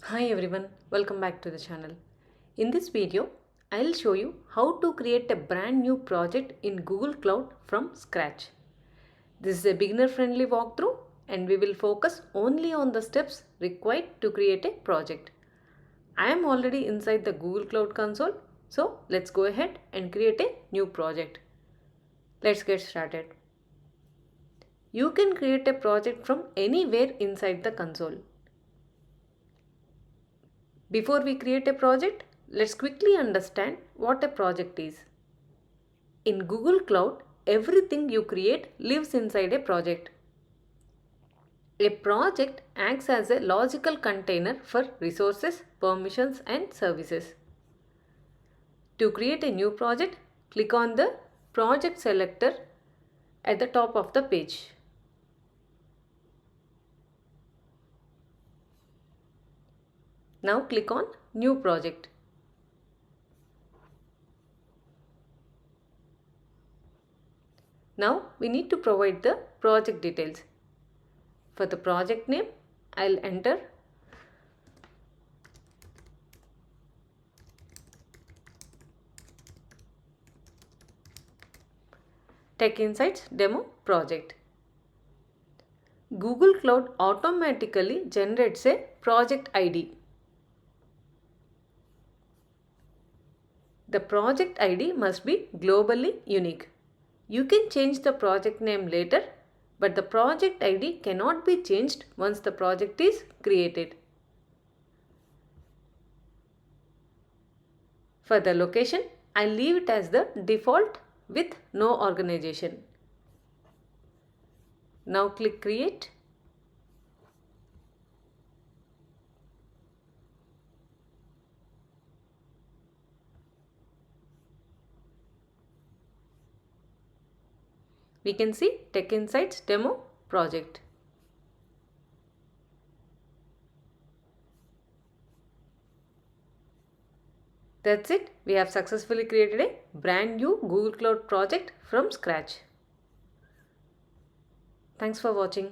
Hi everyone, welcome back to the channel. In this video, I'll show you how to create a brand new project in Google Cloud from scratch. This is a beginner friendly walkthrough and we will focus only on the steps required to create a project. I am already inside the Google Cloud console, so let's go ahead and create a new project. Let's get started. You can create a project from anywhere inside the console. Before we create a project, let's quickly understand what a project is. In Google Cloud, everything you create lives inside a project. A project acts as a logical container for resources, permissions, and services. To create a new project, click on the project selector at the top of the page. Now click on New Project. Now we need to provide the project details. For the project name, I'll enter Tech Insights Demo Project. Google Cloud automatically generates a project ID. The project ID must be globally unique. You can change the project name later, but the project ID cannot be changed once the project is created. For the location, I leave it as the default with no organization. Now click Create. We can see Tech Insights Demo Project. That's it. We have successfully created a brand new Google Cloud project from scratch. Thanks for watching.